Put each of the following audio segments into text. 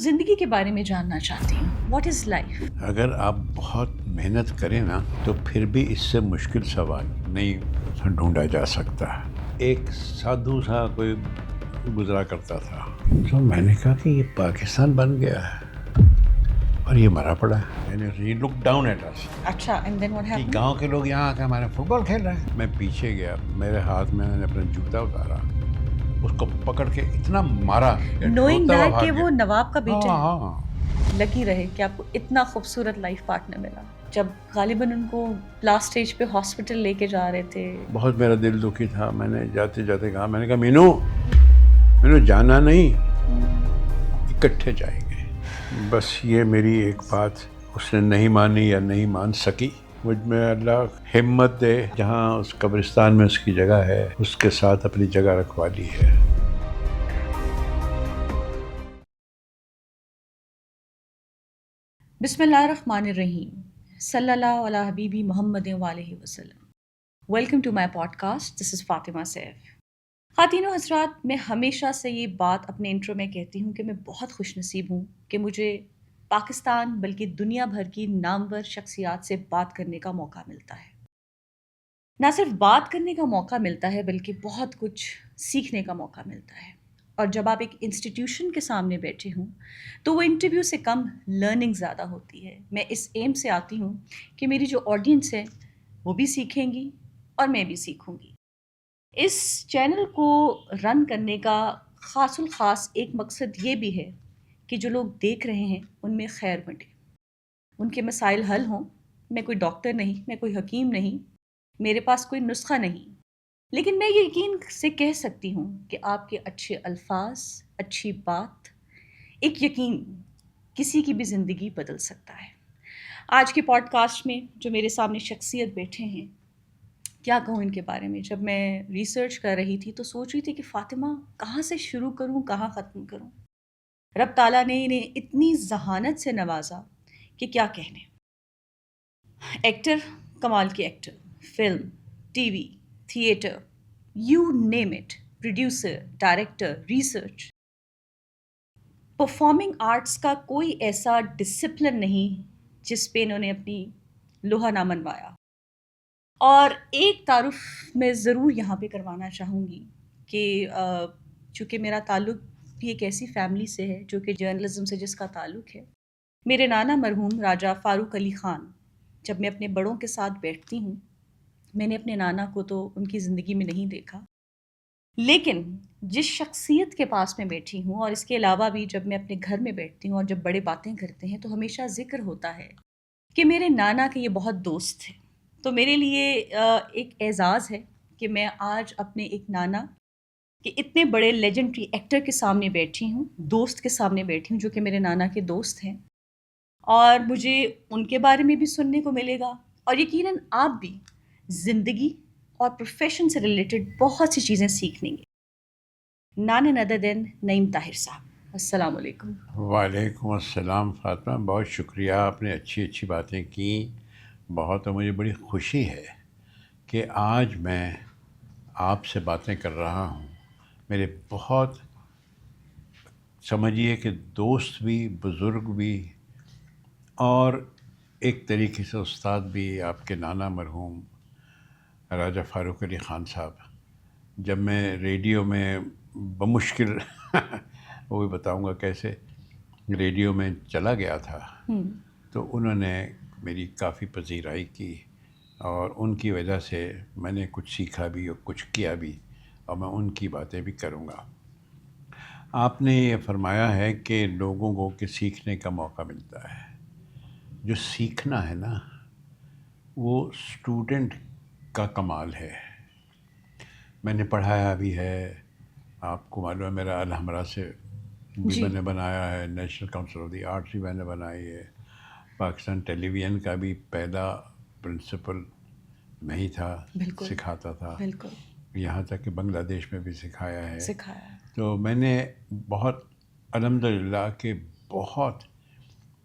زندگی کے بارے میں جاننا چاہتی ہوں. What is life? اگر آپ بہت محنت کریں نا تو پھر بھی اس سے مشکل سوال نہیں ڈھونڈا جا سکتا. ایک سادھو سا کوئی گزرا کرتا تھا تو میں نے کہا کہ یہ پاکستان بن گیا ہے اور یہ مرا پڑا ہے. یعنی لک ڈاؤن ایٹ اس. اچھا، اینڈ دین واٹ کہ ہیپن؟ گاؤں کے لوگ یہاں آ کے ہمارے فٹ بال کھیل رہے ہیں. میں پیچھے گیا, میرے ہاتھ میں نے اپنا جوتا اتارا, اس کو پکڑ کے اتنا مارا نوئنگ روتا ہوا دیٹ بھاگ کہ گیا. وہ نواب کا بیٹا ہے. ہاں لکی رہے کہ آپ کو اتنا خوبصورت لائف پارٹنر ملا. جب غالباً ان کو لاسٹ اسٹیج پہ ہاسپٹل لے کے جا رہے تھے. بہت میرا دل دکھی تھا. میں نے جاتے جاتے کہا, میں نے کہا مینو جانا نہیں, اکٹھے جائیں گے. بس یہ میری ایک بات اس نے نہیں مانی یا نہیں مان سکی. مجھ میں اللہ ہمت دے, جہاں اس قبرستان میں اس کی جگہ ہے اس کے ساتھ اپنی جگہ رکھوا لی ہے. بسم اللہ الرحمن الرحیم. صلی اللہ علی حبیبی محمد وآلہ وسلم. Welcome to my podcast. This is Fatima Saif. خواتین و حضرات, میں ہمیشہ سے یہ بات اپنے انٹرو میں کہتی ہوں کہ میں بہت خوش نصیب ہوں کہ مجھے پاکستان بلکہ دنیا بھر کی نامور شخصیات سے بات کرنے کا موقع ملتا ہے. نہ صرف بات کرنے کا موقع ملتا ہے بلکہ بہت کچھ سیکھنے کا موقع ملتا ہے. اور جب آپ ایک انسٹیٹیوشن کے سامنے بیٹھے ہوں تو وہ انٹرویو سے کم لرننگ زیادہ ہوتی ہے. میں اس ایم سے آتی ہوں کہ میری جو آڈینس ہے وہ بھی سیکھیں گی اور میں بھی سیکھوں گی. اس چینل کو رن کرنے کا خاص الخاص ایک مقصد یہ بھی ہے کہ جو لوگ دیکھ رہے ہیں ان میں خیر بنٹے, ان کے مسائل حل ہوں. میں کوئی ڈاکٹر نہیں, میں کوئی حکیم نہیں, میرے پاس کوئی نسخہ نہیں, لیکن میں یہ یقین سے کہہ سکتی ہوں کہ آپ کے اچھے الفاظ, اچھی بات, ایک یقین کسی کی بھی زندگی بدل سکتا ہے. آج کے پوڈ کاسٹ میں جو میرے سامنے شخصیت بیٹھے ہیں, کیا کہوں ان کے بارے میں. جب میں ریسرچ کر رہی تھی تو سوچ رہی تھی کہ فاطمہ کہاں سے شروع کروں, کہاں ختم کروں. رب تعالیٰ نے انہیں اتنی ذہانت سے نوازا کہ کیا کہنے. ایکٹر, کمال کے actor, film, T V, theatre, you name it, producer, director, research. Performing arts کا کوئی ایسا ڈسپلن نہیں جس پہ انہوں نے اپنی لوہا نہ منوایا. اور ایک تعارف میں ضرور یہاں پہ کروانا چاہوں گی کہ چونکہ میرا تعلق بھی ایک ایسی فیملی سے ہے جو کہ جرنلزم سے جس کا تعلق ہے. میرے نانا مرحوم راجہ فاروق علی خان, جب میں اپنے بڑوں کے ساتھ بیٹھتی ہوں, میں نے اپنے نانا کو تو ان کی زندگی میں نہیں دیکھا, لیکن جس شخصیت کے پاس میں بیٹھی ہوں اور اس کے علاوہ بھی جب میں اپنے گھر میں بیٹھتی ہوں اور جب بڑے باتیں کرتے ہیں تو ہمیشہ ذکر ہوتا ہے کہ میرے نانا کے یہ بہت دوست تھے. تو میرے لیے ایک اعزاز ہے کہ میں آج اپنے ایک نانا کہ اتنے بڑے لیجنڈری ایکٹر کے سامنے بیٹھی ہوں, دوست کے سامنے بیٹھی ہوں جو کہ میرے نانا کے دوست ہیں, اور مجھے ان کے بارے میں بھی سننے کو ملے گا, اور یقیناً آپ بھی زندگی اور پروفیشن سے ریلیٹڈ بہت سی چیزیں سیکھ لیں گے. نان ندر دین نعیم طاہر صاحب, السلام علیکم. وعلیکم السلام فاطمہ, بہت شکریہ, آپ نے اچھی اچھی باتیں کی بہت, اور مجھے بڑی خوشی ہے کہ آج میں آپ سے باتیں کر رہا ہوں. میرے بہت سمجھیے کہ دوست بھی, بزرگ بھی, اور ایک طریقے سے استاد بھی, آپ کے نانا مرحوم راجہ فاروق علی خان صاحب. جب میں ریڈیو میں بمشکل وہ بھی بتاؤں گا کیسے ریڈیو میں چلا گیا تھا, تو انہوں نے میری کافی پذیرائی کی, اور ان کی وجہ سے میں نے کچھ سیکھا بھی اور کچھ کیا بھی, اور میں ان کی باتیں بھی کروں گا. آپ نے یہ فرمایا ہے کہ لوگوں کو کہ سیکھنے کا موقع ملتا ہے. جو سیکھنا ہے نا وہ اسٹوڈنٹ کا کمال ہے. میں نے پڑھایا بھی ہے, آپ کو معلوم ہے میرا الحمرا سے بھی جی, میں نے بنایا ہے, national council of the arts بھی میں نے بنائی ہے, پاکستان ٹیلی ویژن کا بھی پہلا پرنسپل میں ہی تھا, بالکل سکھاتا تھا, بالکل یہاں تک کہ بنگلہ دیش میں بھی سکھایا ہے. سکھایا. تو میں نے بہت الحمدللہ کہ بہت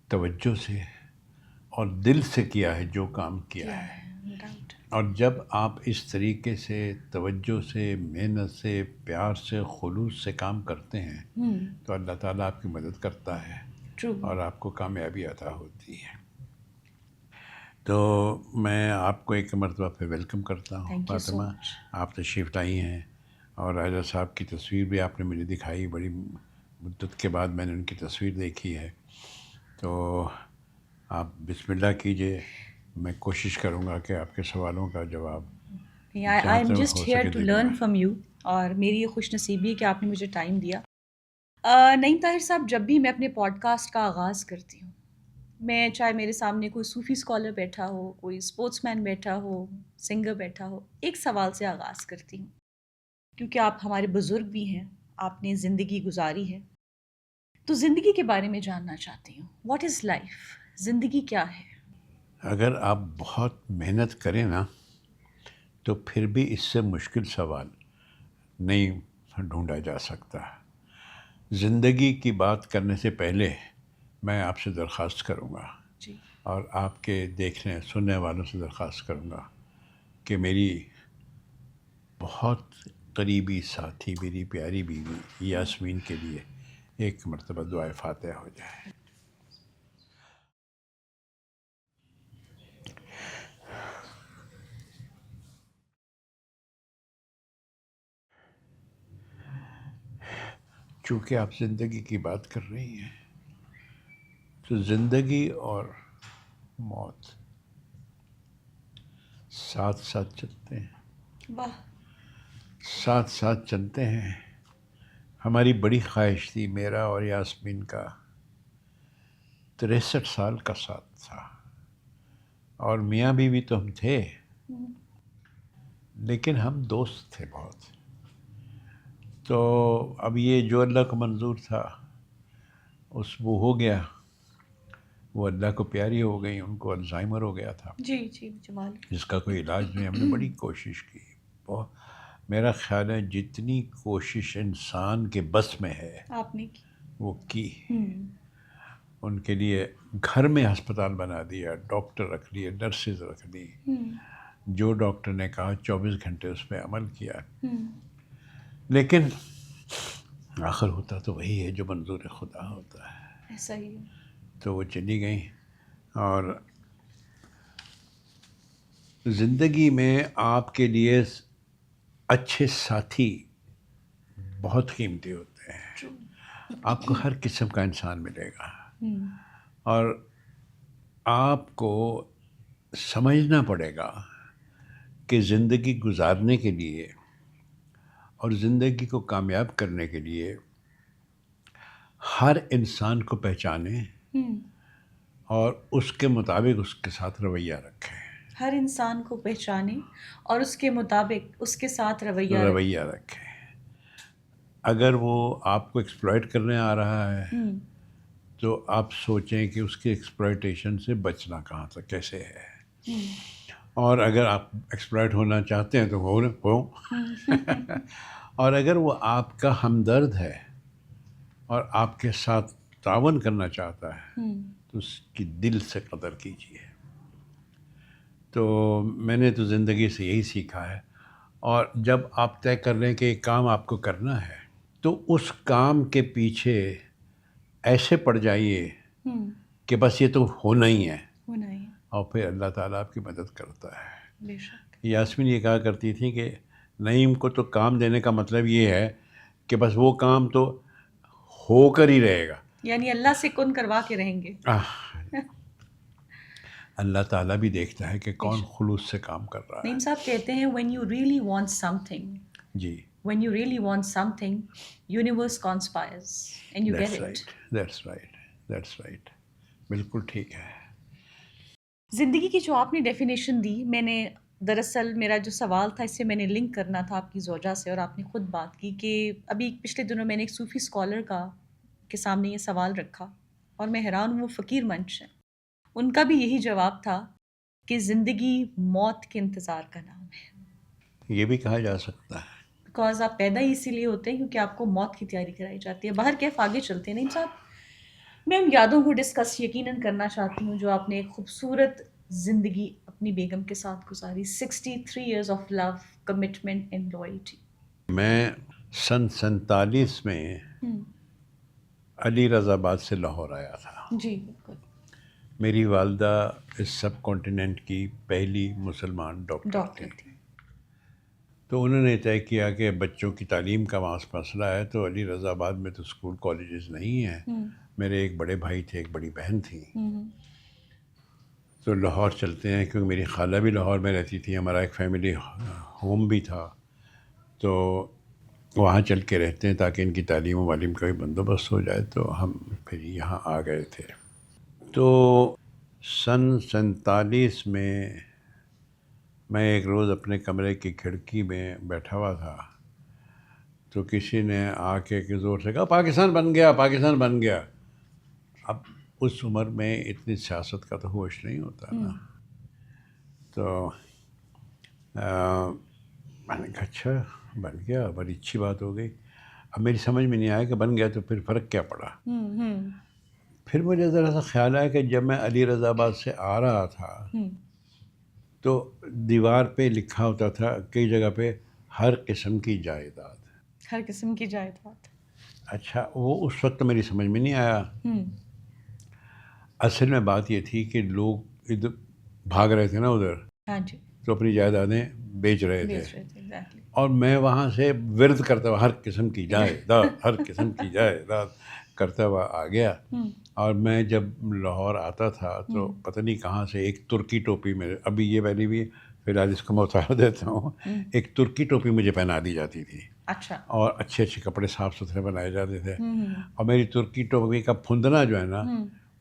توجہ سے اور دل سے کیا ہے جو کام کیا ہے. no doubt. اور جب آپ اس طریقے سے توجہ سے، محنت سے، پیار سے، خلوص سے کام کرتے ہیں تو اللہ تعالیٰ آپ کی مدد کرتا ہے ٹرو. اور آپ کو کامیابی عطا ہوتی ہے. تو میں آپ کو ایک مرتبہ پھر ویلکم کرتا ہوں Thank you so Fatima. much. آپ تشریف لائی ہیں اور راجہ صاحب کی تصویر بھی آپ نے مجھے دکھائی. بڑی مدت کے بعد میں نے ان کی تصویر دیکھی ہے. تو آپ بسم اللہ کیجئے. میں کوشش کروں گا کہ آپ کے سوالوں کا جواب آئی ایم جسٹ ہو ہیئر سکے ٹو دے لرن دوں. From you. اور میری یہ خوش نصیبی ہے کہ آپ نے مجھے ٹائم دیا. نعیم طاہر صاحب، جب بھی میں اپنے پوڈ کاسٹ کا آغاز کرتی ہوں، میں چاہے میرے سامنے کوئی صوفی اسکالر بیٹھا ہو، کوئی اسپورٹس مین بیٹھا ہو، سنگر بیٹھا ہو، ایک سوال سے آغاز کرتی ہوں، کیونکہ آپ ہمارے بزرگ بھی ہیں، آپ نے زندگی گزاری ہے. تو زندگی کے بارے میں جاننا چاہتی ہوں. What is life? زندگی کیا ہے؟ اگر آپ بہت محنت کریں نا تو پھر بھی اس سے مشکل سوال نہیں ڈھونڈا جا سکتا. زندگی کی بات کرنے سے پہلے میں آپ سے درخواست کروں گا جی. اور آپ کے دیکھنے سننے والوں سے درخواست کروں گا کہ میری بہت قریبی ساتھی، میری پیاری بیوی یاسمین کے لیے ایک مرتبہ دعائے فاتحہ ہو جائے. چونکہ آپ زندگی کی بات کر رہی ہیں تو زندگی اور موت ساتھ ساتھ چلتے ہیں، واہ. ساتھ ساتھ چلتے ہیں. ہماری بڑی خواہش تھی میرا اور یاسمین کا 63 سال کا ساتھ تھا، اور میاں بیوی تو ہم تھے لیکن ہم دوست تھے بہت. تو اب یہ جو اللہ کو منظور تھا وہ ہو گیا. وہ اللہ کو پیاری ہو گئی. ان کو الزائمر ہو گیا تھا جی جی، جمال. جس کا کوئی علاج نہیں. ہم نے بڑی کوشش کی. میرا خیال ہے جتنی کوشش انسان کے بس میں ہے آپ نے کی. وہ کی. ان کے لیے گھر میں ہسپتال بنا دیا، ڈاکٹر رکھ لیے، نرسز رکھ دی. جو ڈاکٹر نے کہا 24 گھنٹے اس پہ عمل کیا. لیکن آخر ہوتا تو وہی ہے جو منظور خدا ہوتا ہے. ایسا ہی ہے. تو وہ چلی گئیں. اور زندگی میں آپ کے لیے اچھے ساتھی بہت قیمتی ہوتے ہیں. آپ کو ہر قسم کا انسان ملے گا اور آپ کو سمجھنا پڑے گا کہ زندگی گزارنے کے لیے اور زندگی کو کامیاب کرنے کے لیے ہر انسان کو پہچانیں اور اس کے مطابق اس کے ساتھ رویہ رکھیں. ہر انسان کو پہچانیں اور اس کے مطابق اس کے ساتھ رویہ رکھیں. اگر وہ آپ کو ایکسپلائٹ کرنے آ رہا ہے تو آپ سوچیں کہ اس کے ایکسپلائٹیشن سے بچنا کہاں تک کیسے ہے. اور اگر آپ ایکسپلائٹ ہونا چاہتے ہیں تو ہو. اور اگر وہ آپ کا ہمدرد ہے اور آپ کے ساتھ تعاون کرنا چاہتا ہے تو اس کی دل سے قدر کیجیے. تو میں نے تو زندگی سے یہی سیکھا ہے. اور جب آپ طے کر لیں کہ ایک کام آپ کو کرنا ہے تو اس کام کے پیچھے ایسے پڑ جائیے کہ بس یہ تو ہونا ہی ہے، اور پھر اللہ تعالیٰ آپ کی مدد کرتا ہے. بے شک. یاسمین یہ کہا کرتی تھی کہ نعیم کو تو کام دینے کا مطلب یہ ہے کہ بس وہ کام تو ہو کر ہی رہے گا، یعنی اللہ سے کن کروا کے رہیں گے. اللہ تعالیٰ بھی دیکھتا ہے کہ کون خلوص سے کام کر رہا ہے. نعیم صاحب کہتے ہیں when you really want something, G, when you really want something, universe conspires and you get it. That's right. بالکل ٹھیک ہے. زندگی کی جو آپ نے ڈیفینیشن دی، میں نے دراصل میرا جو سوال تھا اس سے میں نے لنک کرنا تھا آپ کی زوجہ سے، اور آپ نے خود بات کی کہ ابھی پچھلے دنوں میں نے ایک صوفی اسکالر کے سامنے یہ سوال رکھا اور میں حیران ہوں. وہ فقیر منچ ہیں، ان کا بھی یہی جواب تھا کہ زندگی موت کے انتظار کا نام ہے. یہ بھی کہا جا سکتا ہے بیکاز آپ پیدا ہی اسی لیے ہوتے ہیں کیونکہ آپ کو موت کی تیاری کرائی جاتی ہے. باہر کیف آگے چلتے ہیں. نہیں صاحب، میں ان یادوں کو ڈسکس یقیناً کرنا چاہتی ہوں جو آپ نے ایک خوبصورت زندگی اپنی بیگم کے ساتھ گزاری. 63 years of love, commitment and loyalty. میں سن 47 میں علی رضا آباد سے لاہور آیا تھا. جی بالکل. میری والدہ اس سب کانٹیننٹ کی پہلی مسلمان ڈاکٹر تھی. تو انہوں نے طے کیا کہ بچوں کی تعلیم کا وہاں مسئلہ ہے تو علی رضا آباد میں تو اسکول کالجز نہیں ہیں. میرے ایک بڑے بھائی تھے, ایک بڑی بہن تھی. تو لاہور چلتے ہیں, کیونکہ میری خالہ بھی لاہور میں رہتی تھی, ہمارا ایک فیملی ہوم بھی تھا. تو وہاں چل کے رہتے ہیں تاکہ ان کی تعلیم و تعلیم کا بھی بندوبست ہو جائے. تو ہم پھر یہاں آ گئے تھے. تو سن 47 میں ایک روز اپنے کمرے کی کھڑکی میں بیٹھا ہوا تھا تو کسی نے آ کے زور سے کہا پاکستان بن گیا, پاکستان بن گیا. اب اس عمر میں اتنی سیاست کا تو ہوش نہیں ہوتا نا. تو میں نے کہا اچھا بن گیا, بڑی اچھی بات ہو گئی. اب میری سمجھ میں نہیں آیا کہ بن گیا تو پھر فرق کیا پڑا. پھر مجھے ذرا سا خیال آیا کہ جب میں علی رضا آباد سے آ رہا تھا تو دیوار پہ لکھا ہوتا تھا کئی جگہ پہ ہر قسم کی جائیداد. ہر قسم کی جائیداد. اچھا وہ اس وقت میری سمجھ میں نہیں آیا. اصل میں بات یہ تھی کہ لوگ ادھر بھاگ رہے تھے نا ادھر, ہاں جی, تو اپنی جائیدادیں بیچ رہے تھے. exactly. اور میں وہاں سے ورد کرتا ہوا ہر قسم کی جائیداد, ہر قسم کی جائیداد کرتا ہوا آ گیا. اور میں جب لاہور آتا تھا تو پتہ نہیں کہاں سے ایک ترکی ٹوپی میں, ابھی یہ والی بھی فی الحال اس کو میں اتار دیتا ہوں, ایک ترکی ٹوپی مجھے پہنا دی جاتی تھی. اچھا. اور اچھے اچھے کپڑے صاف ستھرے بنائے جاتے تھے. اور میری ترکی ٹوپی کا پھندنا جو ہے نا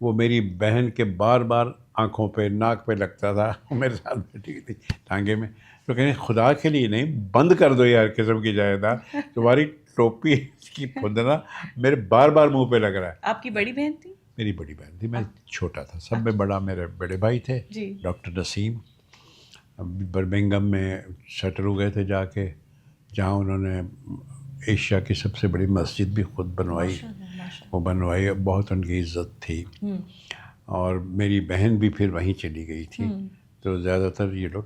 وہ میری بہن کے بار بار آنکھوں پہ ناک پہ لگتا تھا. میرے ساتھ بیٹھی تھی ٹانگے میں, تو کہیں خدا کے لیے نہیں بند کر دو یہ ہر قسم کی جائیداد, تمہاری ٹوپی کی پھندنا میرے بار بار منہ پہ لگ رہا ہے. آپ کی بڑی بہن تھی؟ میری بڑی بہن تھی, میں چھوٹا تھا. سب میں بڑا میرے بڑے بھائی تھے ڈاکٹر نسیم, برمنگم میں سیٹل ہو گئے تھے جا کے, جہاں انہوں نے ایشیا کی سب سے بڑی مسجد بھی خود بنوائی. وہ بنوائی, بہت ان کی عزت تھی. اور میری بہن بھی پھر وہیں چلی گئی تھی. تو زیادہ تر یہ لوگ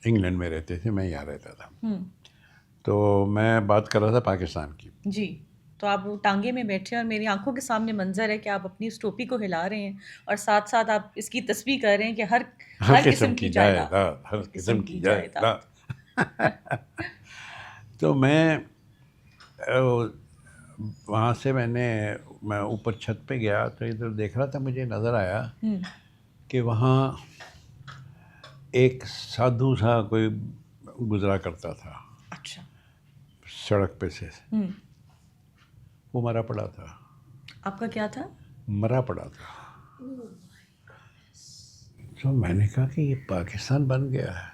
انگلینڈ میں رہتے تھے, میں یہاں رہتا تھا. تو میں بات کر رہا تھا پاکستان کی. جی. تو آپ وہ ٹانگے میں بیٹھے اور میری آنکھوں کے سامنے منظر ہے کہ آپ اپنی اس ٹوپی کو ہلا رہے ہیں اور ساتھ ساتھ آپ اس کی تسبیح کر رہے ہیں کہ ہر قسم کی جائیداد, ہر قسم کی جائیداد. تو میں وہاں سے میں اوپر چھت پہ گیا تو ادھر دیکھ رہا تھا, مجھے نظر آیا کہ وہاں ایک سادھو سا کوئی گزرا کرتا تھا. اچھا. سڑک پہ سے وہ مرا پڑا تھا. آپ کا کیا تھا؟ مرا پڑا تھا. تو میں نے کہا کہ یہ پاکستان بن گیا ہے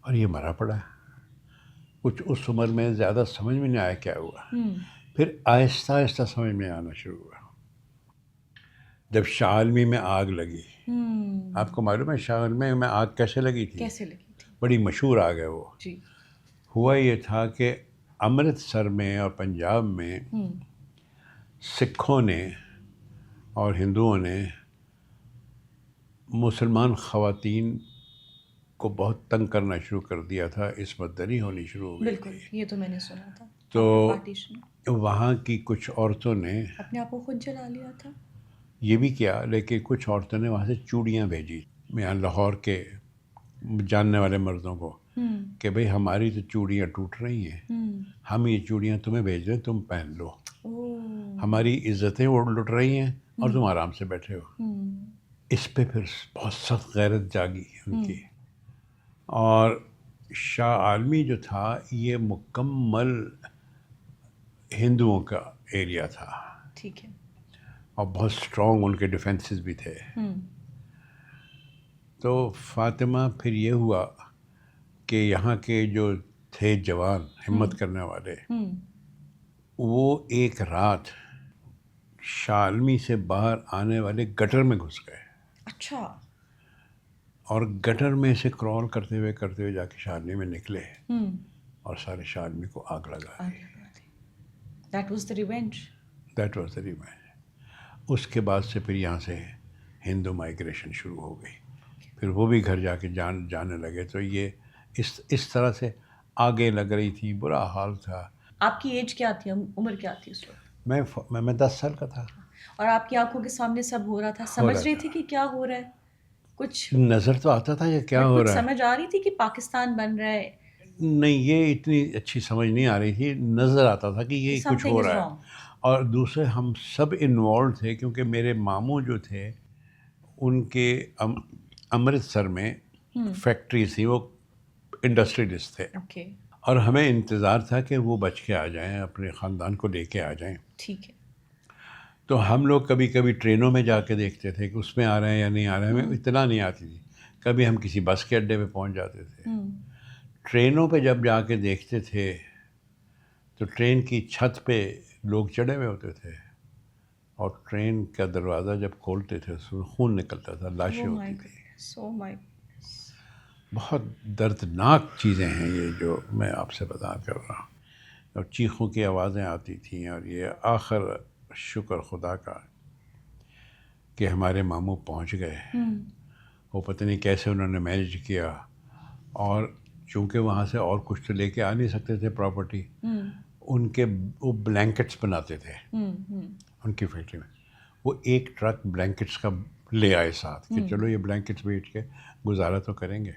اور یہ مرا پڑا ہے. کچھ اس عمر میں زیادہ سمجھ میں نہیں آیا کیا ہوا. پھر آہستہ آہستہ سمجھ میں آنا شروع ہوا جب شاہ عالمی میں آگ لگی. آپ کو معلوم ہے شاہ عالمی میں آگ کیسے لگی تھی؟ بڑی مشہور آگ ہے وہ. ہوا یہ تھا کہ امرتسر میں اور پنجاب میں سکھوں نے اور ہندوؤں نے مسلمان خواتین کو بہت تنگ کرنا شروع کر دیا تھا, عصمت دری ہونی شروع ہو گئی. بالکل, یہ تو میں نے سنا تھا. تو وہاں کی کچھ عورتوں نے اپنے آپ کو خود جلا لیا تھا. یہ بھی کیا, لیکن کچھ عورتوں نے وہاں سے چوڑیاں بھیجی یہاں لاہور کے جاننے والے مردوں کو کہ بھئی ہماری تو چوڑیاں ٹوٹ رہی ہیں, ہم یہ چوڑیاں تمہیں بھیج رہے ہیں, تم پہن لو. ہماری عزتیں وہ لٹ رہی ہیں اور تم آرام سے بیٹھے ہو. اس پہ پھر بہت سخت غیرت جاگی ان کی. اور شاہ عالمی جو تھا یہ مکمل ہندوؤں کا ایریا تھا. ٹھیک ہے. اور بہت اسٹرانگ ان کے ڈیفینسز بھی تھے. تو فاطمہ پھر یہ ہوا کہ یہاں کے جو تھے جوان ہمت کرنے والے, وہ ایک رات شاہ عالمی سے باہر آنے والے گٹر میں گھس گئے. اچھا. اور گٹر میں سے کرال کرتے ہوئے جا کے شاہ عالمی میں نکلے اور سارے شاہ عالمی کو آگ لگا دی. That was the revenge. اس کے بعد سے پھر یہاں سے ہندو مائیگریشن شروع ہو گئی. پھر وہ بھی گھر جا کے جانے لگے. تو یہ اس طرح سے آگے لگ رہی تھی, برا حال تھا. آپ کی ایج کیا تھی, عمر کیا تھی اس وقت؟ میں 10 سال کا تھا. اور آپ کی آنکھوں کے سامنے سب ہو رہا تھا, سمجھ رہی تھی کہ کیا ہو رہا ہے؟ کچھ نظر تو آتا تھا یہ کیا ہو رہا ہے, سمجھ آ رہی تھی کہ پاکستان بن رہا ہے؟ نہیں, یہ اتنی اچھی سمجھ نہیں آ رہی تھی, نظر آتا تھا کہ یہ کچھ ہو رہا ہے. اور دوسرے ہم سب انوالو تھے, کیونکہ میرے ماموں جو تھے ان کے امرتسر میں فیکٹری تھی, وہ انڈسٹریلسٹ تھے, اور ہمیں انتظار تھا کہ وہ بچ کے آ جائیں, اپنے خاندان کو لے کے آ جائیں. ٹھیک ہے. تو ہم لوگ کبھی کبھی ٹرینوں میں جا کے دیکھتے تھے کہ اس میں آ رہے ہیں یا نہیں آ رہے ہیں, ہمیں اطلاع نہیں آتی تھی. کبھی ہم کسی بس کے اڈے پہ پہنچ جاتے تھے. ٹرینوں پہ جب جا کے دیکھتے تھے تو ٹرین کی چھت پہ لوگ چڑھے ہوئے ہوتے تھے, اور ٹرین کا دروازہ جب کھولتے تھے اس میں خون نکلتا تھا, لاشیں ہوتی تھیں. بہت دردناک چیزیں ہیں یہ جو میں آپ سے بیان کر رہا ہوں. اور چیخوں کی آوازیں آتی تھیں, اور یہ آخر شکر خدا کا کہ ہمارے ماموں پہنچ گئے. وہ پتہ نہیں کیسے انہوں نے مینیج کیا, اور چونکہ وہاں سے اور کچھ تو لے کے آ نہیں سکتے تھے پراپرٹی, ان کے وہ بلینکٹس بناتے تھے ان کی فیکٹری میں. وہ ایک ٹرک بلینکٹس کا لے آئے ساتھ کہ چلو یہ بلینکٹس بیچ کے گزارا تو کریں گے.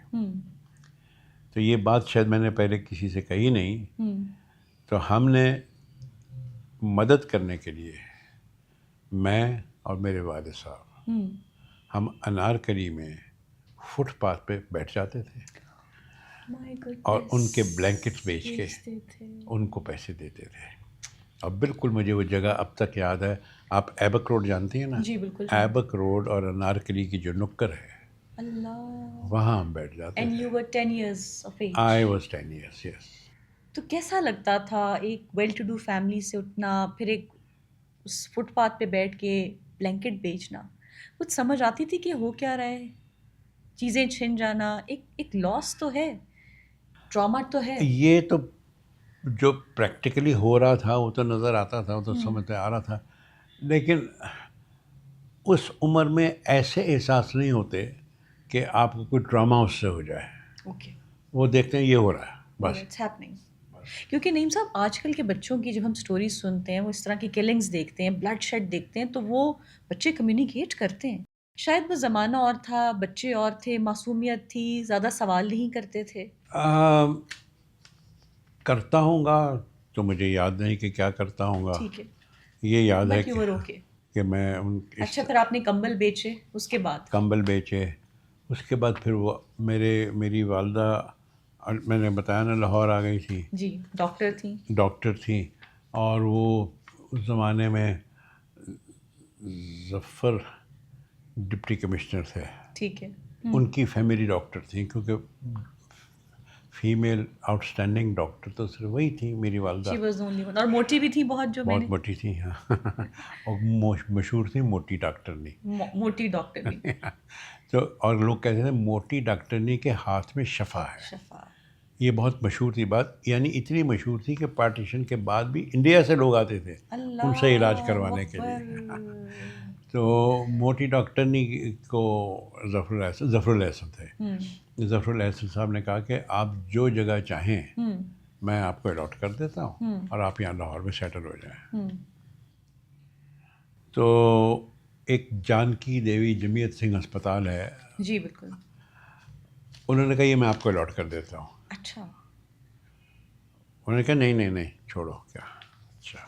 تو یہ بات شاید میں نے پہلے کسی سے کہی نہیں. تو ہم نے مدد کرنے کے لیے, میں اور میرے والد صاحب, ہم انارکلی میں فٹ پاتھ پہ بیٹھ جاتے تھے اور ان کے بلینکٹس بیچ کے ان کو پیسے دیتے تھے. اور بالکل مجھے وہ جگہ اب تک یاد ہے. آپ ایبک روڈ جانتی ہیں نا؟ جی بالکل. ایبک روڈ اور انارکلی کی جو نکر ہے, وہاں ہم بیٹھ جاتے تھے. And you were 10 years of age. I was 10 years, yes. تو کیسا لگتا تھا ایک ویل ٹو ڈو فیملی سے اٹھنا, پھر ایک اس فٹ پاتھ پہ بیٹھ کے بلینکٹ بیچنا؟ کچھ سمجھ آتی تھی کہ ہو کیا رہا ہے؟ چیزیں چھن جانا ایک لاس تو ہے, ٹراما تو ہے. یہ تو جو پریکٹیکلی ہو رہا تھا وہ تو نظر آتا تھا, وہ تو سمجھ آ رہا تھا, لیکن اس عمر میں ایسے احساس نہیں ہوتے کہ آپ کو کوئی ڈرامہ اس سے ہو جائے. وہ دیکھتے ہیں یہ ہو رہا ہے بس. کیونکہ نعیم صاحب آج کل کے بچوں کی جب ہم سٹوریز سنتے ہیں, وہ اس طرح کی کلنگز دیکھتے ہیں, بلڈ شیڈ دیکھتے ہیں, تو وہ بچے کمیونیکیٹ کرتے ہیں. شاید وہ زمانہ اور تھا, بچے اور تھے, معصومیت تھی, زیادہ سوال نہیں کرتے تھے. کرتا ہوں گا تو مجھے یاد نہیں کہ کیا کرتا ہوں گا. ٹھیک ہے. یہ یاد ہے کہ میں اچھا, پھر آپ نے کمبل بیچے, اس کے بعد کمبل بیچے, اس کے بعد پھر وہ میری والدہ, میں نے بتایا نا لاہور آ گئی تھی. جی, ڈاکٹر تھیں. اور وہ اس زمانے میں ظفر ڈپٹی کمشنر تھے. ٹھیک ہے. ان کی فیملی ڈاکٹر تھیں, کیونکہ فیمیل آؤٹ اسٹینڈنگ ڈاکٹر تو صرف وہی تھی میری والدہ. اور موٹی بھی تھی بہت, جو بہت موٹی تھی. ہاں, اور مشہور تھی موٹی ڈاکٹرنی. موٹی ڈاکٹرنی. تو اور لوگ کہتے تھے موٹی ڈاکٹرنی کے ہاتھ میں شفا ہے. یہ بہت مشہور تھی بات, یعنی اتنی مشہور تھی کہ پارٹیشن کے بعد بھی انڈیا سے لوگ آتے تھے ان سے علاج کروانے کے لیے. تو موٹی ڈاکٹرنی کو ظفر الحسن تھے. ظفر الحسن صاحب نے کہا کہ آپ جو جگہ چاہیں میں آپ کو الاٹ کر دیتا ہوں, اور آپ یہاں لاہور میں سیٹل ہو جائیں. تو ایک جانکی دیوی جمیت سنگھ ہسپتال ہے. جی بالکل. انہوں نے کہا یہ میں آپ کو الاٹ کر دیتا ہوں. اچھا. انہوں نے کہا نہیں چھوڑو کیا. اچھا,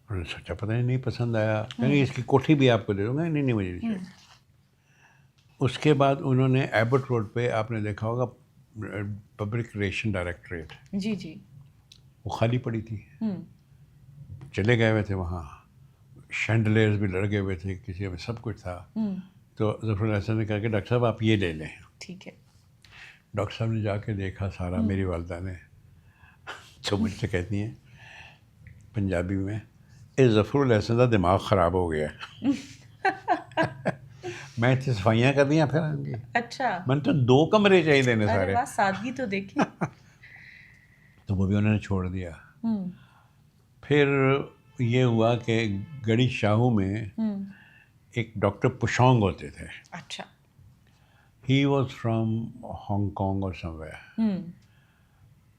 انہوں نے سوچا پتہ نہیں پسند آیا, کہیں اس کی کوٹھی بھی آپ کو دے دوں گا. نہیں مجھے نہیں چاہیے. اس کے بعد انہوں نے ایبٹ روڈ پہ, آپ نے دیکھا ہوگا پبلک ریلیشن ڈائریکٹریٹ, جی وہ خالی پڑی تھی. چلے گئے ہوئے تھے وہاں, شینڈلیئرز بھی لڑ گئے ہوئے تھے, کسی میں سب کچھ تھا. تو ظفر الحسن نے کہا کہ ڈاکٹر صاحب آپ یہ لے لیں. ٹھیک ہے. ڈاکٹر صاحب نے جا کے دیکھا سارا, میری والدہ نے, تو مجھ سے کہتی ہیں پنجابی میں, اے ظفر الحسن کا دماغ خراب ہو گیا. میں اتنی صفائیاں کر دیا پھر. اچھا. میں نے تو 2 کمرے چاہیے دینے سارے. سادگی تو دیکھیں. تو وہ بھی انہوں نے چھوڑ دیا. پھر یہ ہوا کہ گڑی شاہو میں ایک ڈاکٹر پشونگ ہوتے تھے. اچھا. He was from Hong Kong اور سم ویئر.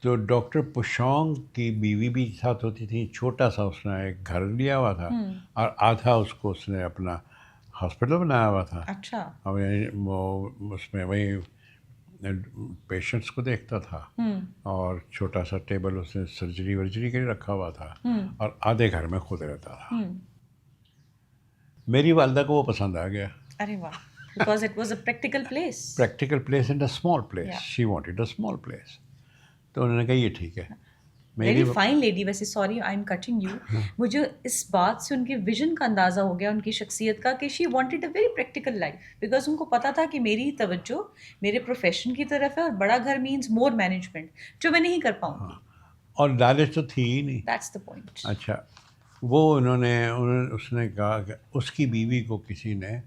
تو ڈاکٹر پشونگ کی بیوی بھی ساتھ ہوتی تھی. چھوٹا سا اس نے ایک گھر لیا ہوا تھا اور آدھا اس کو اس نے اپنا ہاسپٹل بنایا ہوا تھا. اچھا. اور وہ اس میں وہی پیشنٹس کو دیکھتا تھا اور چھوٹا سا ٹیبل اس نے سرجری ورجری کے لیے رکھا ہوا تھا اور آدھے گھر میں خود رہتا تھا. میری والدہ کو وہ پسند آ گیا. ارے واہ. Because it was a practical place. Practical place and a small place. She wanted a small place. تو انہوں نے کہا یہ ٹھیک ہے. Very fine lady. ویسے sorry I am cutting you. مجھے اس بات سے ان کے ویژن کا اندازہ ہو گیا, ان کی شخصیت کا, کہ she wanted a very practical life. Because ان کو پتا تھا کہ میری توجہ میرے پروفیشن کی طرف ہے اور بڑا گھر مینس مور مینجمنٹ, جو میں نہیں کر پاؤں گی. اور لالچ تو تھی ہی نہیں. That's the point. اچھا, وہ اس نے کہا کہ اس کی بیوی کو کسی نے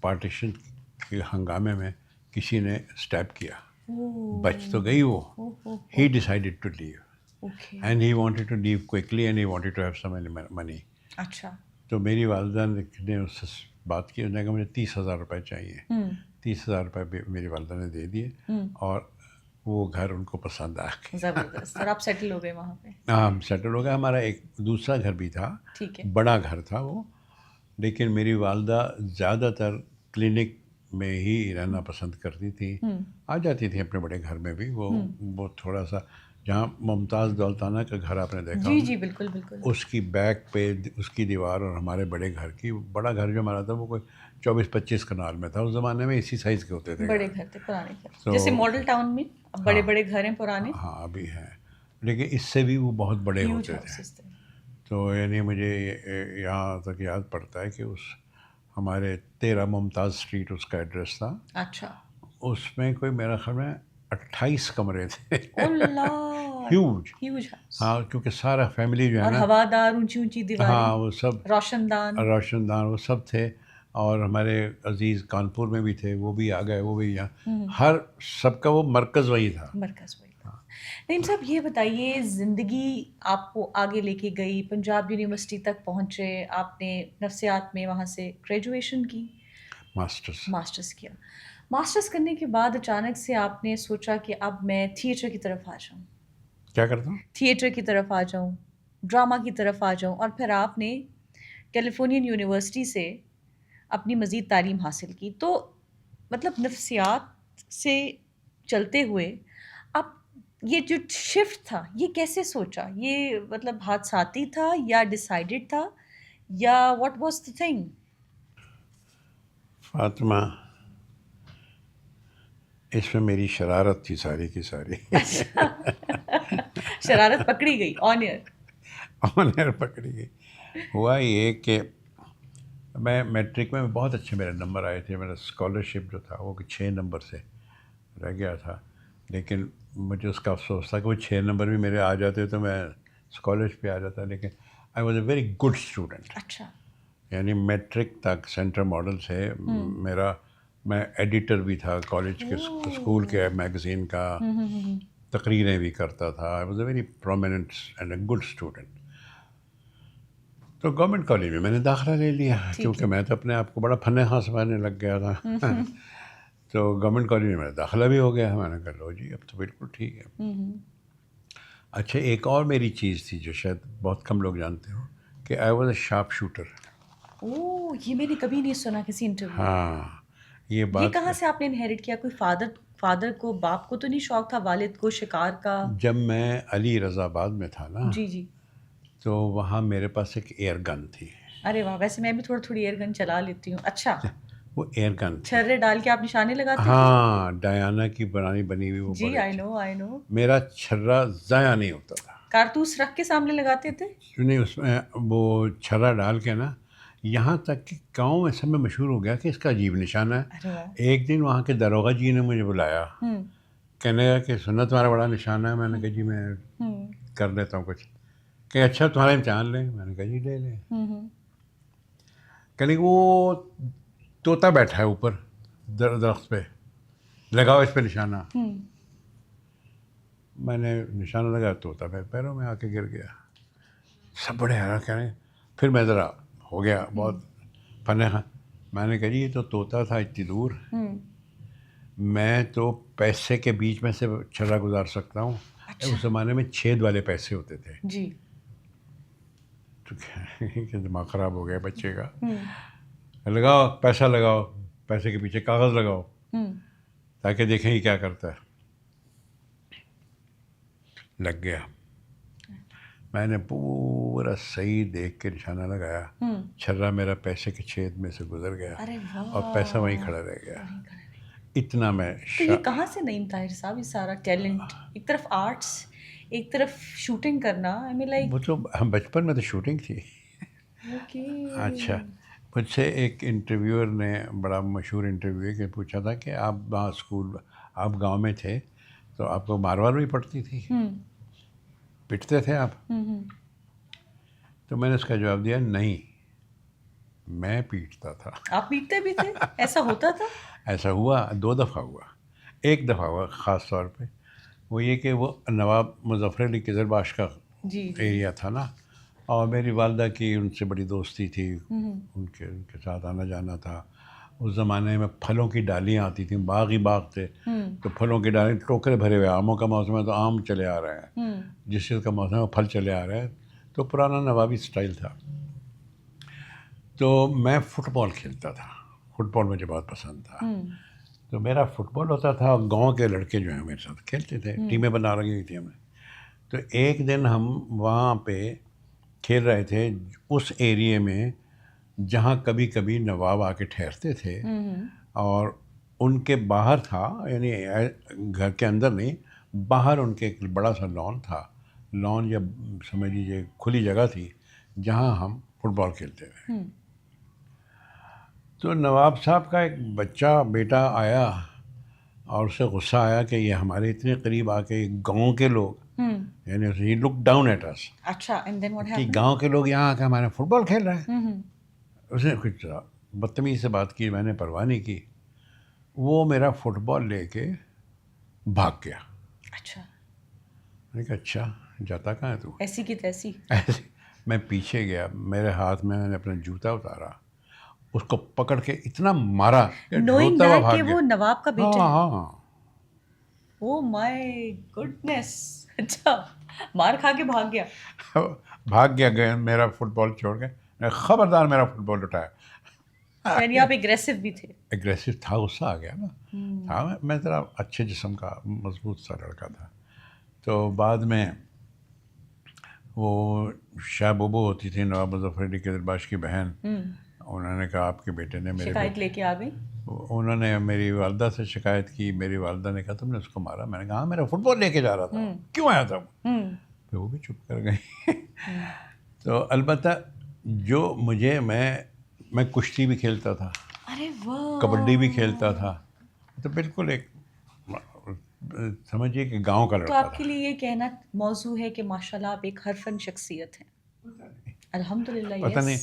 پارٹیشن کے ہنگامے میں کسی نے اسٹیپ کیا. بچ تو گئی وہ. He decided to leave and he wanted to leave quickly and he wanted to have some money. اچھا. تو میری والدہ نے اس سے بات کی. انہوں نے کہا مجھے 30,000 روپے چاہیے. 30,000 روپے میری والدہ نے دے دیے اور وہ گھر ان کو پسند آ گیا. زبردست. اور آپ سیٹل ہو گئے وہاں پہ؟ ہاں, ہم سیٹل ہو گئے. ہمارا ایک دوسرا گھر بھی تھا, ٹھیک ہے, بڑا گھر تھا وہ, لیکن میری والدہ زیادہ تر کلینک میں ہی رہنا پسند کرتی تھی. آ جاتی تھی اپنے بڑے گھر میں بھی. وہ تھوڑا سا جہاں ممتاز دولتانہ کا گھر آپ نے دیکھا, جی جی بالکل بالکل, اس کی بیک پہ اس کی دیوار اور ہمارے بڑے گھر کی, بڑا گھر جو ہمارا تھا وہ کوئی 24-25 کنال میں تھا. اس زمانے میں اسی سائز کے ہوتے تھے. بڑے گھر تھے, پرانے گھر, جیسے ماڈل ٹاؤن میں بڑے بڑے گھر ہیں پرانے. ہاں ابھی ہیں, لیکن اس سے بھی وہ بہت بڑے ہوتے تھے. تو یعنی مجھے یہاں تک یاد پڑتا ہے کہ اس ہمارے 13 ممتاز اسٹریٹ اس کا ایڈریس تھا. اچھا. اس میں کوئی میرا خیال میں 28 کمرے تھے. ہیوج. ہاں, کیونکہ سارا فیملی جو ہے نا, ہوادار اونچی اونچی دیواریں, ہاں وہ سب روشن دان وہ سب تھے. اور ہمارے عزیز کانپور میں بھی تھے, وہ بھی آ گئے, وہ بھی یہاں. ہر سب کا وہ مرکز وہی تھا. نعیم صاحب یہ بتائیے, زندگی آپ کو آگے لے کے گئی, پنجاب یونیورسٹی تک پہنچے, آپ نے نفسیات میں وہاں سے گریجویشن کی, ماسٹرس کیا. ماسٹرس کرنے کے بعد اچانک سے آپ نے سوچا کہ اب میں تھیٹر کی طرف آ جاؤں. کیا کرتا ہوں؟ تھیٹر کی طرف آ جاؤں, ڈرامہ کی طرف آ جاؤں. اور پھر آپ نے کیلیفورنین یونیورسٹی سے اپنی مزید تعلیم حاصل کی. تو مطلب نفسیات سے چلتے ہوئے اب یہ جو شفٹ تھا یہ کیسے سوچا؟ یہ مطلب حادثاتی تھا یا ڈیسائیڈڈ تھا یا what was the thing? Fatima, اس میں میری شرارت تھی ساری کی ساری. شرارت پکڑی گئی آن ایئر پکڑی گئی. ہوا یہ کہ میں میٹرک میں بہت اچھے میرے نمبر آئے تھے. میرا اسکالرشپ جو تھا وہ 6 نمبر سے رہ گیا تھا, لیکن مجھے اس کا افسوس تھا کہ وہ 6 نمبر بھی میرے آ جاتے تو میں اسکالرشپ پہ آ جاتا. لیکن آئی was a very good student. اچھا. یعنی میٹرک تک سینٹرل ماڈل سے میں ایڈیٹر بھی تھا کالج کے, اسکول کے میگزین کا, تقریریں بھی کرتا تھا. آئی was a very prominent and a good student. تو گورنمنٹ کالج میں نے داخلہ لے لیا, کیونکہ میں تو اپنے آپ کو بڑا فن خاص سمجھنے لگ گیا تھا. تو گورنمنٹ کالج میں میرا داخلہ بھی ہو گیا. میں نے کہا لو جی اب تو بالکل ٹھیک ہے. اچھا, ایک اور میری چیز تھی جو شاید بہت کم لوگ جانتے ہو, کہ I was a sharp shooter. اوہ, یہ میں نے کبھی نہیں سنا کسی انٹرویو. ہاں, یہ بات کہاں سے آپ نے انہیریٹ کیا؟ کوئی فادر کو, باپ کو تو نہیں شوق تھا, والد کو شکار کا؟ جب میں علی رضا آباد میں تھا نا, جی جی, تو وہاں میرے پاس ایک ایئر گن تھی. ارے واہ, ویسے میں بھی تھوڑی ایئر گن چلا لیتی ہوں. اچھا, وہ ایئر گن چھرے ڈال کے آپ نشانے لگاتے تھے؟ ہاں, ڈیانا کی بنی ہوئی وہ. جی آئی نو. میرا چھرا ضائع نہیں ہوتا تھا. کارتوس رکھ کے سامنے لگاتے تھے؟ نہیں, اس میں وہ چھرا ڈال کے نا, یہاں تک کہ گاؤں میں سب میں مشہور ہو گیا کہ اس کا عجیب نشانہ ہے. ایک دن وہاں کے داروغہ جی نے مجھے بلایا, کہنے لگا کہ سننا تمہارا بڑا نشانہ ہے. میں نے کہا جی میں کر لیتا ہوں کچھ. کہ اچھا تمہارا امتحان لیں. میں نے کہا جی لے لیں. کہ وہ طوطا بیٹھا ہے اوپر درخت پہ, لگاؤ اس پہ نشانہ. میں نے نشانہ لگایا, طوطا میرے پیروں میں آ کے گر گیا. سب بڑے حیران کہہ رہے ہیں. پھر میں ذرا ہو گیا بہت فن. میں نے کہا جی یہ تو طوطا تھا اتنی دور, میں تو پیسے کے بیچ میں سے چھرا گزار سکتا ہوں. اس زمانے میں چھید والے پیسے ہوتے تھے. جی. تو کہ دماغ خراب ہو گیا بچے کا. لگاؤ پیسہ، لگاؤ پیسے کے پیچھے کاغذ لگاؤ تاکہ دیکھیں یہ کیا کرتا ہے. لگ گیا. میں نے پورا صحیح دیکھ کے نشانہ لگایا. چھرا میرا پیسے کے چھید میں سے گزر گیا اور پیسہ وہیں کھڑا رہ گیا. اتنا میں تو یہ کہاں سے نعیم طاہر صاحب یہ سارا ٹیلنٹ؟ ایک طرف آرٹس، ایک طرف شوٹنگ کرنا. وہ تو بچپن میں تو شوٹنگ تھی. اچھا، مجھ سے ایک انٹرویور نے، بڑا مشہور انٹرویو کہ پوچھا تھا کہ آپ وہاں اسکول، آپ گاؤں میں تھے تو آپ کو مار بھی پڑتی تھی، پٹتے تھے آپ؟ تو میں نے اس کا جواب دیا نہیں، میں پیٹتا تھا. آپ پیٹتے بھی تھے؟ ایسا ہوتا تھا؟ ایسا ہوا 2 دفعہ ہوا. ایک دفعہ ہوا خاص طور پہ، وہ یہ کہ وہ نواب مظفر علی قزلباش کا ایریا تھا نا، اور میری والدہ کی ان سے بڑی دوستی تھی، ان کے ساتھ آنا جانا تھا. اس زمانے میں پھلوں کی ڈالیاں آتی تھیں، باغ ہی باغ تھے، تو پھلوں کی ڈالیاں ٹوکرے بھرے ہوئے. آموں کا موسم ہے تو آم چلے آ رہے ہیں، جس چیز کا موسم ہے وہ پھل چلے آ رہے ہیں. تو پرانا نوابی اسٹائل تھا. تو میں فٹ بال کھیلتا تھا. فٹ بال مجھے بہت پسند تھا. تو میرا فٹ بال ہوتا تھا، اور گاؤں کے لڑکے جو ہیں میرے ساتھ کھیلتے تھے، ٹیمیں بنا رہی تھیں ہمیں. تو ایک دن ہم وہاں پہ کھیل رہے تھے اس ایریے میں جہاں کبھی کبھی نواب آ کے ٹھہرتے تھے، اور ان کے باہر تھا، یعنی گھر کے اندر نہیں، باہر ان کے ایک بڑا سا لان تھا. لان یا سمجھ لیجیے کھلی جگہ تھی جہاں ہم فٹ بال کھیلتے تھے. تو نواب صاحب کا ایک بچہ بیٹا آیا اور اسے غصہ آیا کہ یہ ہمارے اتنے قریب آ کے گاؤں کے لوگ، یعنی ہی لک ڈاؤن ایٹ اس، کہ گاؤں کے لوگ یہاں آ کے ہمارے فٹ بال کھیل رہے ہیں. اس نے کچھ بدتمیزی سے بات کی، میں نے پرواہ نہیں کی. وہ میرا فٹ بال لے کے بھاگ گیا. اچھا، میں نے کہا اچھا جاتا کہاں ہے تو؟ ایسی کی تیسی. میں پیچھے گیا، میرے ہاتھ میں نے اپنا جوتا اتارا، اس کو پکڑ کے اتنا مارا کہ روتا ہوا بھاگ گیا. وہ نواب کا بیٹا؟ ہاں. او مائی گڈنس. اچھا، مار کھا کے بھاگ گیا. بھاگ گیا میرا فٹ بال چھوڑ کے. خبردار میرا فٹ بال اٹھایا. یعنی آپ اگریسو بھی تھے؟ اگریسو تھا، غصہ آ گیا نا. تھا میں ذرا اچھے جسم کا مضبوط سا لڑکا تھا. تو بعد میں وہ شاہ بوبو ہوتی تھی نواب مظفر علی قزلباش کی بہن، انہوں نے کہا آپ کے بیٹے نے شکایت لے کے آ گئی. انہوں نے میری والدہ سے شکایت کی. میری والدہ نے کہا تم نے اس کو مارا؟ میں نے کہا ہاں، میرا فٹ بال لے کے جا رہا تھا، کیوں آیا تھا؟ پھر وہ بھی چپ کر گئی. تو البتہ جو میں کشتی بھی کھیلتا تھا، کبڈی بھی کھیلتا تھا. تو بالکل ایک سمجھیے کہ گاؤں کا لڑکا تھا. تو آپ کے لیے یہ کہنا موضوع ہے کہ ماشاءاللہ آپ ایک حرفن شخصیت ہیں. الحمدللہ. پتہ نہیں،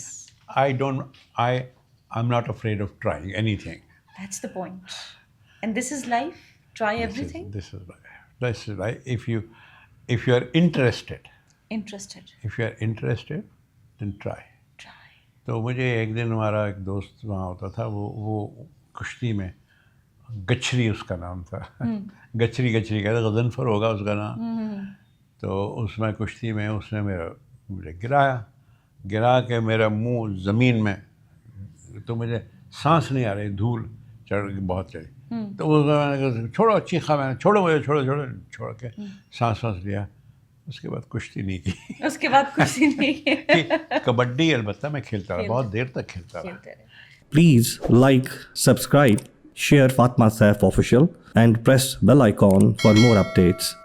I'm not afraid of trying anything. That's the point. And this is life. Try everything. This is life. This is life. If you are interested. If you are interested, then try. تو مجھے ایک دن ہمارا ایک دوست وہاں ہوتا تھا، وہ کشتی میں، گچھری اس کا نام تھا، گچھری کہتے، غضنفر ہوگا اس کا نام. تو اس میں کشتی میں اس نے مجھے گرا کے میرا منہ زمین میں، تو مجھے سانس نہیں آ رہی، دھول چڑھ بہت چڑھی. تو وہ میں نے کہا چھوڑو، چیخا میں نے، چھوڑو مجھے، چھوڑ کے سانس لیا. اس کے بعد کشتی نہیں کی. کبڈی البتہ میں کھیلتا رہا، بہت دیر تک کھیلتا رہا. Please like, subscribe, share Fatma Saif Official and press bell icon for more updates.